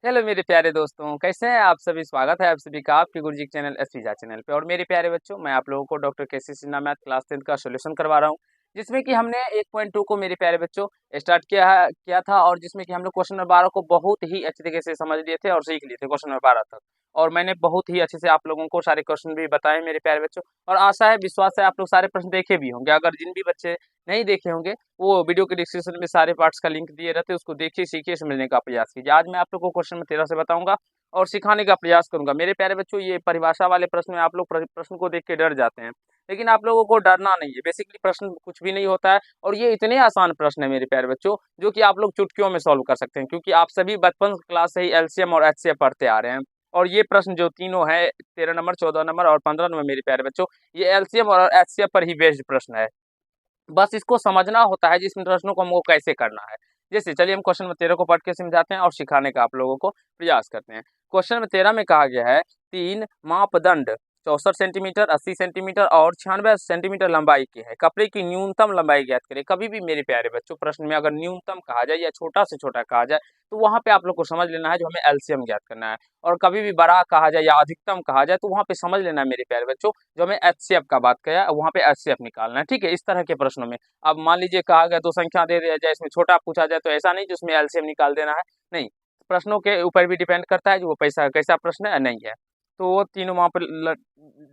Hello मेरे प्यारे दोस्तों, कैसे हैं आप सभी? स्वागत है आप सभी का आपके गुरुजी के चैनल एसपीजा चैनल पे। और मेरे प्यारे बच्चों, मैं आप लोगों को डॉक्टर केसी सिन्हा मैथ क्लास 10 का सॉल्यूशन करवा रहा हूँ, जिसमें कि हमने 1.2 को मेरे प्यारे बच्चों स्टार्ट किया था। और जिसमें कि हम लोग क्वेश्चन नंबर 12 को बहुत ही अच्छे तरीके से समझ लिए थे और सीख लिए थे क्वेश्चन नंबर 12 तक। और मैंने बहुत ही अच्छे से आप लोगों को सारे क्वेश्चन भी बताए मेरे प्यारे बच्चों। और आशा है, विश्वास है, आप लोग सारे प्रश्न देखे भी होंगे। अगर जिन भी बच्चे नहीं देखे होंगे, वो वीडियो के डिस्क्रिप्शन में सारे पार्ट्स का लिंक दिए रहते हैं, उसको देखिए, सीखिए, समझने का प्रयास कीजिए। आज मैं आप लोग को क्वेश्चन नंबर 13 से बताऊंगा और सिखाने का प्रयास करूंगा। मेरे प्यारे बच्चों, ये परिभाषा वाले प्रश्न में आप लोग प्रश्न को देख के डर जाते हैं, लेकिन आप लोगों को डरना नहीं है। बेसिकली प्रश्न कुछ भी नहीं होता है और ये इतने आसान प्रश्न है मेरे प्यारे बच्चों, जो कि आप लोग चुटकियों में सॉल्व कर सकते हैं, क्योंकि आप सभी बचपन क्लास से ही एलसीएम और एचसीएफ पढ़ते आ रहे हैं। और ये प्रश्न जो तीनों है, 13 नंबर, 14 नंबर और 15 नंबर, मेरे प्यारे बच्चों, ये एलसीएम और एचसीएफ पर ही बेस्ड प्रश्न है। बस इसको समझना होता है, जिस प्रश्नों को हमको कैसे करना है। जैसे चलिए हम क्वेश्चन नंबर 13 को पढ़ के समझाते हैं और सिखाने का आप लोगों को प्रयास करते हैं। क्वेश्चन नंबर 13 में कहा गया है, तीन मापदंड 64 सेंटीमीटर, 80 सेंटीमीटर और 96 सेंटीमीटर लंबाई के है, कपड़े की न्यूनतम लंबाई ज्ञात करें। कभी भी मेरे प्यारे बच्चों प्रश्न में अगर न्यूनतम कहा जाए या छोटा से छोटा कहा जाए, तो वहां पे आप लोग को समझ लेना है जो हमें एलसीएम ज्ञात करना है। और कभी भी बड़ा कहा जाए या अधिकतम कहा जाए, तो वहां पे समझ लेना है मेरे प्यारे बच्चों, जो हमें एचसीएफ का बात किया है वहां पे एचसीएफ निकालना है। ठीक है, इस तरह के प्रश्नों में अब मान लीजिए कहा गया दो संख्या दे दिया जाए, इसमें छोटा पूछा जाए, तो ऐसा नहीं जिसमें एलसीएम निकाल देना है, नहीं। प्रश्नों के ऊपर भी डिपेंड करता है जो वो पैसा कैसा प्रश्न है, नहीं है। तो वो तीनों वहां पर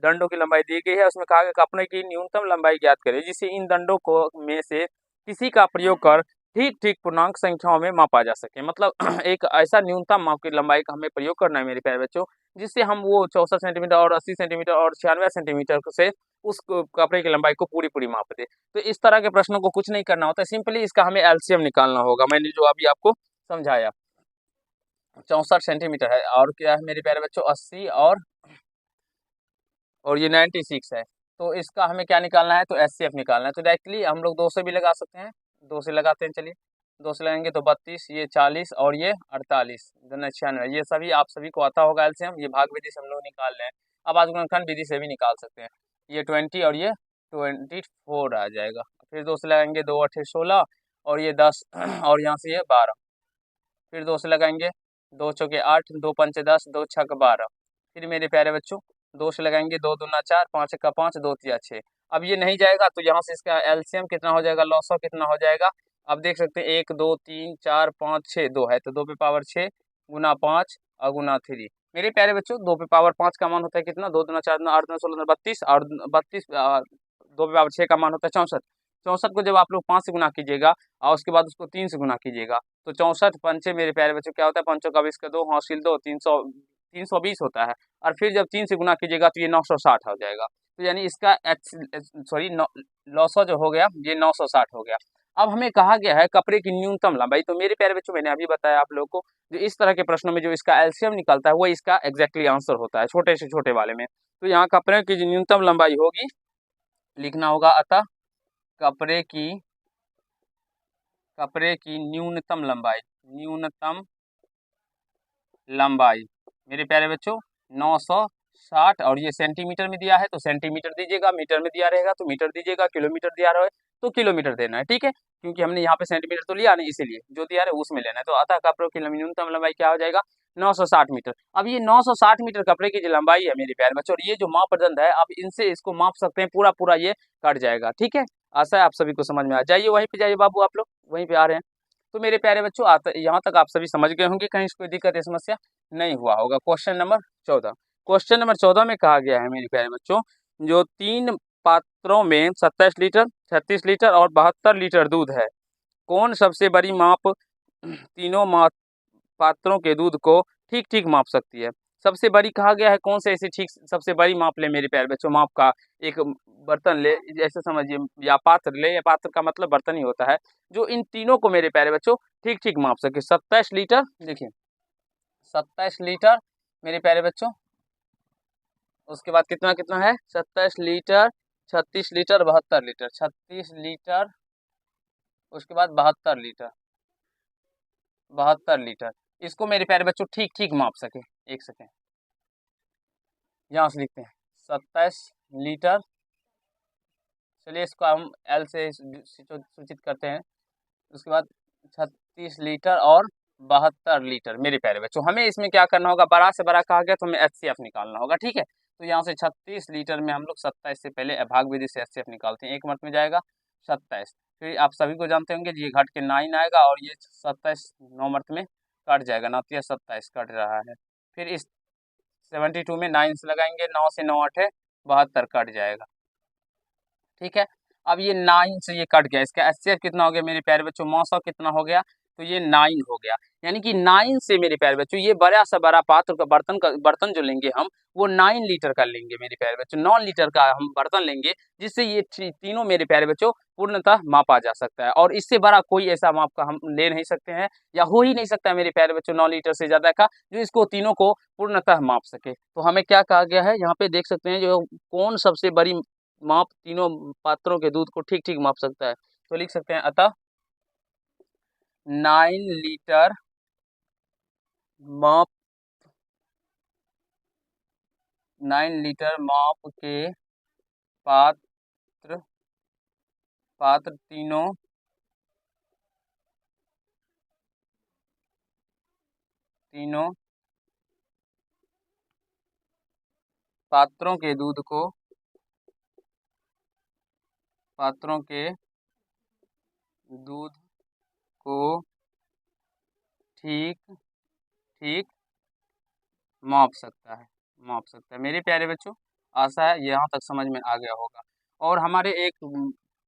दंडों की लंबाई दी गई है, उसमें कहा गया कपड़े की न्यूनतम लंबाई ज्ञात करें, जिसे इन दंडों को में से किसी का प्रयोग कर ठीक ठीक पूर्णांक संख्याओं में मापा जा सके। मतलब एक ऐसा न्यूनतम माप की लंबाई का हमें प्रयोग करना है मेरे प्यारे बच्चों, जिससे हम वो 64 सेंटीमीटर और 80 सेंटीमीटर और 96 सेंटीमीटर से उस कपड़े की लंबाई को पूरी पूरी माप दे। तो इस तरह के प्रश्नों को कुछ नहीं करना होता है, सिंपली इसका हमें एलसीएम निकालना होगा। मैंने जो अभी आपको समझाया, 64 सेंटीमीटर है और क्या है मेरे प्यारे बच्चों, 80 और ये 96 है। तो इसका हमें क्या निकालना है, तो एचसीएफ निकालना है। तो डायरेक्टली हम लोग 2 से भी लगा सकते हैं, 2 से लगाते हैं। चलिए 2 से लगाएंगे तो 32, ये 40 और ये 48, 96, ये सभी आप सभी को आता होगा एलसीएम। ये भाग विधि से हम लोग निकाल रहे हैं। अब आज गुणनखंड विधि से भी निकाल सकते हैं। ये 20 और ये 24 आ जाएगा। फिर 2 से लगाएंगे, 2 8 16 और ये 10 और यहाँ से ये 12। फिर 2 से लगाएंगे, 2 चौके 8, 2 पंचे 10, 2 छक 12। फिर मेरे प्यारे बच्चों 2 से लगाएंगे, 2 दूना 4, 5 एक्का 5, 2 तिया 6। अब ये नहीं जाएगा तो यहाँ से इसका एलसीएम कितना हो जाएगा, लॉसो कितना हो जाएगा। अब देख सकते हैं 1 2 3 4 5 6, 2 है तो 2 पे पावर 6 गुना 5 और गुना 3। मेरे प्यारे बच्चों 2 पे पावर 5 का मान होता है कितना, 2 दूना 4 दूना 8 दूना 16 32 और 32, 2 पे पावर 6 का मान होता है 64। 64 को जब आप लोग 5 से गुना कीजिएगा और उसके बाद उसको 3 से गुना कीजिएगा, तो 64 पंचे मेरे प्यारे बच्चों क्या होता है, पंचों का 20 का 2 हासिल 2, 320 होता है। और फिर जब 3 से गुना कीजिएगा तो ये 960 हो जाएगा। तो यानी इसका सॉरी लॉसो जो हो गया ये 960 हो गया। अब हमें कहा गया है कपड़े की न्यूनतम लंबाई। तो मेरे प्यारे बच्चों मैंने अभी बताया आप लोगों को, जो इस तरह के प्रश्नों में जो इसका एलसीएम निकलता है वो इसका एग्जैक्टली आंसर होता है, छोटे से छोटे वाले में। तो यहाँ कपड़े की जो न्यूनतम लंबाई होगी, लिखना होगा अतः कपड़े की न्यूनतम लंबाई, न्यूनतम लंबाई मेरे प्यारे बच्चों 960। और ये सेंटीमीटर में दिया है तो सेंटीमीटर दीजिएगा, मीटर में दिया रहेगा तो मीटर दीजिएगा, किलोमीटर दिया रहे तो किलोमीटर देना है। ठीक है, क्योंकि हमने यहाँ पे सेंटीमीटर तो लिया नहीं, इसीलिए जो दिया रहे उसमें लेना है। तो अतः कपड़ों की न्यूनतम लंबाई क्या हो जाएगा, 960 मीटर। अब ये 960 मीटर कपड़े की जो लंबाई है मेरे प्यारे बच्चों, और ये जो मापदंड है आप इनसे इसको माप सकते हैं, पूरा पूरा ये कट जाएगा। ठीक है, आशा है आप सभी को समझ में आ जाइए, वहीं पे जाइए बाबू, आप लोग वहीं पे आ रहे हैं। तो मेरे प्यारे बच्चों यहाँ तक आप सभी समझ गए होंगे, कहीं कोई दिक्कत या समस्या नहीं हुआ होगा। क्वेश्चन नंबर 14, क्वेश्चन नंबर 14 में कहा गया है मेरे प्यारे बच्चों, जो 3 पात्रों में 27 लीटर, 36 लीटर और 72 लीटर दूध है, कौन सबसे बड़ी माप तीनों पात्रों के दूध को ठीक ठीक माप सकती है। सबसे बड़ी कहा गया है, कौन से ऐसी ठीक सबसे बड़ी माप ले मेरे प्यारे बच्चों, माप का एक बर्तन ले, जैसे समझिए, या पात्र ले, या पात्र का मतलब बर्तन ही होता है, जो इन तीनों को मेरे प्यारे बच्चों ठीक ठीक माप सके। 27 लीटर, देखिए 27 लीटर मेरे प्यारे बच्चों, उसके बाद कितना कितना है, 27 लीटर, 36 लीटर, 72 लीटर, 36 लीटर, उसके बाद 72 लीटर, 72 लीटर। इसको मेरे प्यारे बच्चों ठीक ठीक माप सके। एक सेकेंड, यहाँ से लिखते हैं 27 लीटर, चलिए इसको हम एल से सूचित करते हैं। उसके बाद 36 लीटर और 72 लीटर मेरे प्यारे बच्चों। हमें इसमें क्या करना होगा, बड़ा से बड़ा कहा गया तो हमें एचसीएफ निकालना होगा, ठीक है। तो यहाँ से 36 लीटर में हम लोग 27 से पहले भाग विधि से एचसीएफ निकालते हैं, एक मत में जाएगा 27। फिर आप सभी को जानते होंगे ये घट के 9 आएगा और ये 27 9 मत में कट जाएगा, 9 27 कट रहा है। फिर इस 72 में 9 से लगाएंगे, 9 से 9 8 72 कट जाएगा, ठीक है। अब ये 9 से ये कट गया, इसका एचसीएफ कितना हो गया मेरे प्यारे बच्चों, 900 कितना हो गया, तो ये 9 हो गया। यानी कि 9 से मेरे प्यारे बच्चों ये बड़ा सा बड़ा पात्र का बर्तन जो लेंगे हम, वो 9 लीटर का लेंगे मेरे प्यारे बच्चों, 9 लीटर का हम बर्तन लेंगे, जिससे ये तीनों मेरे प्यारे बच्चों पूर्णतः मापा जा सकता है। और इससे बड़ा कोई ऐसा माप का हम ले नहीं सकते हैं, या हो ही नहीं सकता है मेरे प्यारे बच्चों 9 लीटर से ज्यादा का जो इसको तीनों को पूर्णतः माप सके। तो हमें क्या कहा गया है, यहाँ पे देख सकते हैं जो कौन सबसे बड़ी माप तीनों पात्रों के दूध को ठीक ठीक माप सकता है। तो लिख सकते हैं अतः 9 लीटर माप 9 लीटर माप के पात्र पात्र तीनों पात्रों के दूध को पात्रों के दूध को ठीक ठीक माप सकता है मेरे प्यारे बच्चों। आशा है यहाँ तक समझ में आ गया होगा। और हमारे एक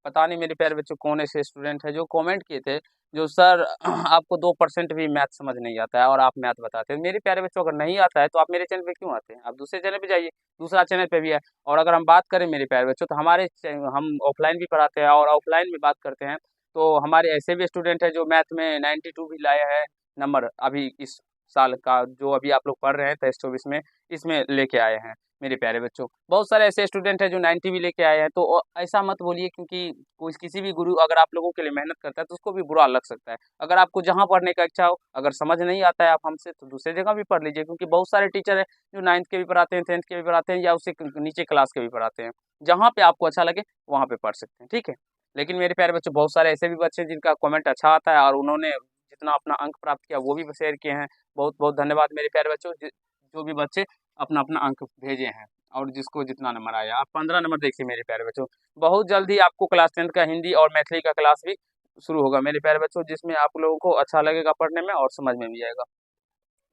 पता नहीं मेरे प्यारे बच्चों कौन ऐसे स्टूडेंट है जो कमेंट किए थे, जो सर आपको 2% भी मैथ समझ नहीं आता है और आप मैथ बताते हैं। मेरे प्यारे बच्चों अगर नहीं आता है तो आप मेरे चैनल पे क्यों आते हैं, आप दूसरे चैनल पे जाइए, दूसरा चैनल पे भी है। और अगर हम बात करें मेरे प्यारे बच्चों तो हम ऑफलाइन भी पढ़ाते हैं और ऑफलाइन भी बात करते हैं। तो हमारे ऐसे भी स्टूडेंट है जो मैथ में 92 भी लाया है नंबर, अभी इस साल का जो अभी आप लोग पढ़ रहे हैं 23-24 में, इसमें लेके आए हैं मेरे प्यारे बच्चों। बहुत सारे ऐसे स्टूडेंट हैं जो 90 भी लेके आए हैं। तो ऐसा मत बोलिए, क्योंकि कोई किसी भी गुरु अगर आप लोगों के लिए मेहनत करता है तो उसको भी बुरा लग सकता है। अगर आपको जहाँ पढ़ने का इच्छा हो, अगर समझ नहीं आता है आप हमसे, तो दूसरी जगह भी पढ़ लीजिए, क्योंकि बहुत सारे टीचर हैं जो 9th के भी पढ़ाते हैं, 10th के भी पढ़ाते हैं, या उससे नीचे क्लास के भी पढ़ाते हैं। जहाँ पे आपको अच्छा लगे वहाँ पे पढ़ सकते हैं, ठीक है। लेकिन मेरे प्यारे बच्चों बहुत सारे ऐसे भी बच्चे हैं जिनका कमेंट अच्छा आता है और उन्होंने जितना अपना अंक प्राप्त किया वो भी शेयर किए हैं। बहुत बहुत धन्यवाद मेरे प्यारे बच्चों, जो भी बच्चे अपना अपना अंक भेजे हैं और जिसको जितना नंबर आया। आप 15 नंबर देखिए मेरे प्यारे बच्चों, बहुत जल्दी आपको क्लास 10th का हिंदी और मैथिली का क्लास भी शुरू होगा मेरे प्यारे बच्चों, जिसमें आप लोगों को अच्छा लगेगा पढ़ने में और समझ में भी आएगा।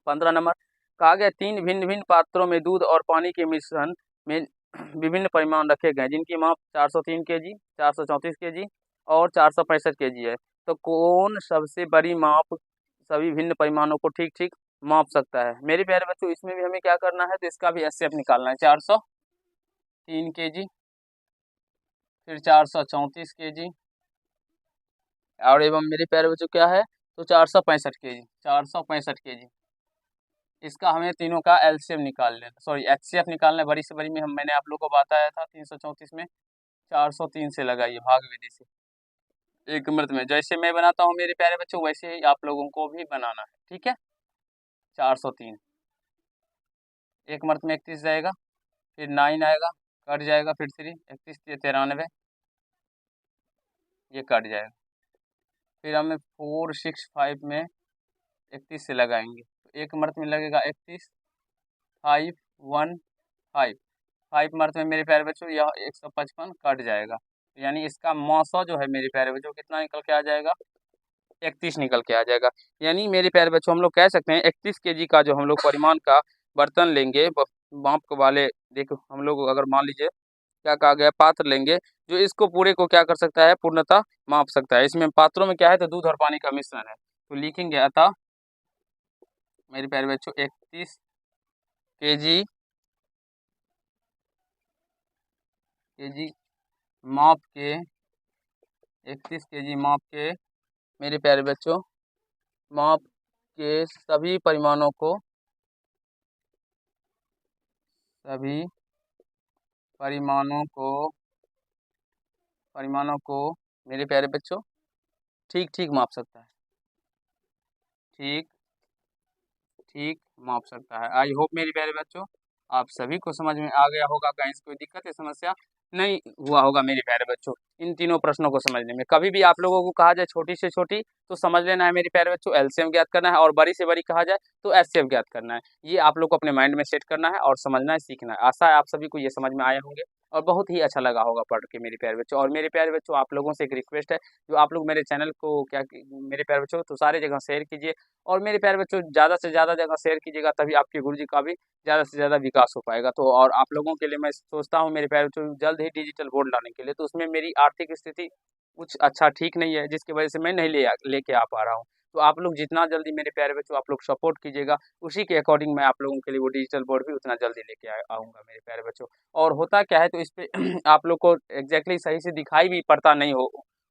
15 नंबर कहा गया, 3 भिन्न भिन्न पात्रों में दूध और पानी के मिश्रण में विभिन्न परिमाण रखे गए, जिनकी माप 403 केजी, 434 केजी और 465 केजी है। तो कौन सबसे बड़ी माप सभी भिन्न परिमाणों को ठीक ठीक माप सकता है। मेरे प्यारे बच्चों इसमें भी हमें क्या करना है, तो इसका भी एचसीएफ निकालना है। 403 केजी, फिर 434 केजी, और एवं मेरे प्यारे बच्चों क्या है, तो 465 केजी, 465 केजी। इसका हमें तीनों का एलसीएम निकाल लेना, सॉरी एचसीएफ निकालना है। बड़ी से बड़ी में मैंने आप लोगों को बताया था 334 में 403 से लगाइए भाग विधि से। एक मिनट में जैसे मैं बनाता हूँ मेरे प्यारे बच्चों, वैसे ही आप लोगों को भी बनाना है, ठीक है। 403 एक मर्त में 31 जाएगा, फिर 9 आएगा, कट जाएगा, फिर 3 31 93, ये कट जाएगा। फिर हमें 465 में 31 से लगाएंगे, तो एक मर्त में लगेगा 31, 515, 5 मर्त में मेरे प्यारे बच्चों यह 155 कट जाएगा। यानी इसका मौसौ जो है मेरे प्यारे बच्चों कितना निकल के आ जाएगा, 31 निकल के आ जाएगा। यानी मेरे प्यारे बच्चों हम लोग कह सकते हैं 31 केजी का जो हम लोग परिमाण का बर्तन लेंगे, माप वाले, देखो हम लोग अगर मान लीजिए क्या कहा गया, पात्र लेंगे जो इसको पूरे को क्या कर सकता है, पूर्णतः माप सकता है। इसमें पात्रों में क्या है, तो दूध और पानी का मिश्रण है। तो लिखेंगे अतः मेरे प्यारे बच्चों 31 केजी केजी माप के 31 केजी माप के मेरे प्यारे बच्चों माप के सभी परिमाणों को मेरे प्यारे बच्चों ठीक ठीक माप सकता है, ठीक ठीक माप सकता है। आई होप मेरे प्यारे बच्चों आप सभी को समझ में आ गया होगा, कहीं से कोई दिक्कत है, समस्या नहीं हुआ होगा मेरे प्यारे बच्चों इन तीनों प्रश्नों को समझने में। कभी भी आप लोगों को कहा जाए छोटी से छोटी तो समझ लेना है मेरे प्यारे बच्चों एलसीएम ज्ञात करना है, और बड़ी से बड़ी कहा जाए तो एचसीएफ ज्ञात करना है। ये आप लोग को अपने माइंड में सेट करना है और समझना है, सीखना है। आशा है आप सभी को ये समझ में आए होंगे और बहुत ही अच्छा लगा होगा पढ़ के मेरे प्यारे बच्चों। और मेरे प्यारे बच्चों आप लोगों से एक रिक्वेस्ट है, जो आप लोग मेरे चैनल को मेरे प्यारे बच्चों तो सारी जगह शेयर कीजिए। और मेरे प्यारे बच्चों ज़्यादा से ज़्यादा जगह शेयर कीजिएगा, तभी आपके गुरुजी का भी ज़्यादा से ज़्यादा विकास हो पाएगा। तो और आप लोगों के लिए मैं सोचता हूँ मेरे प्यारे बच्चों जल्द ही डिजिटल बोर्ड लाने के लिए, तो उसमें मेरी आर्थिक स्थिति कुछ अच्छा ठीक नहीं है, जिसकी वजह से मैं नहीं लेके आ पा रहा हूँ। तो आप लोग जितना जल्दी मेरे प्यारे बच्चों आप लोग सपोर्ट कीजिएगा, उसी के अकॉर्डिंग मैं आप लोगों के लिए वो डिजिटल बोर्ड भी उतना जल्दी लेके आऊँगा मेरे प्यारे बच्चों। और होता क्या है तो इस पे आप लोग को एग्ज़ैक्टली सही से दिखाई भी पड़ता नहीं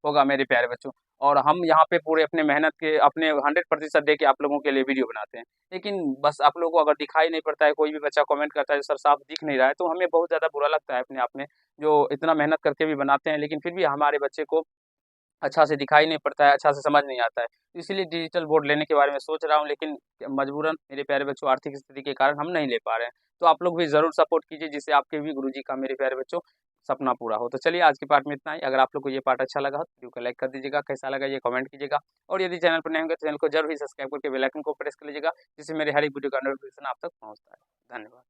होगा मेरे प्यारे बच्चों। और हम यहाँ पे पूरे अपने मेहनत के अपने 100% दे के आप लोगों के लिए वीडियो बनाते हैं। लेकिन बस आप लोगों को अगर दिखाई नहीं पड़ता है, कोई भी बच्चा कमेंट करता है सर साफ दिख नहीं रहा है, तो हमें बहुत ज़्यादा बुरा लगता है अपने आप में, जो इतना मेहनत करके भी बनाते हैं लेकिन फिर भी हमारे बच्चे को अच्छा से दिखाई नहीं पड़ता है, अच्छा से समझ नहीं आता है। तो इसीलिए डिजिटल बोर्ड लेने के बारे में सोच रहा हूँ, लेकिन मजबूरन मेरे प्यारे बच्चों आर्थिक स्थिति के कारण हम नहीं ले पा रहे हैं। तो आप लोग भी ज़रूर सपोर्ट कीजिए, जिससे आपके भी गुरुजी का मेरे प्यारे बच्चों सपना पूरा हो। तो चलिए आज के पार्ट में इतना ही। अगर आप लोग को ये पार्ट अच्छा लगा हो तो वीडियो को लाइक कर दीजिएगा, कैसा लगा ये कमेंट कीजिएगा। और यदि चैनल पर नए होंगे तो चैनल को जरूर ही सब्सक्राइब करके बेल आइकन को प्रेस कर लीजिएगा, जिससे मेरे हर एक वीडियो का नोटिफिकेशन आप तक पहुँचता है। धन्यवाद।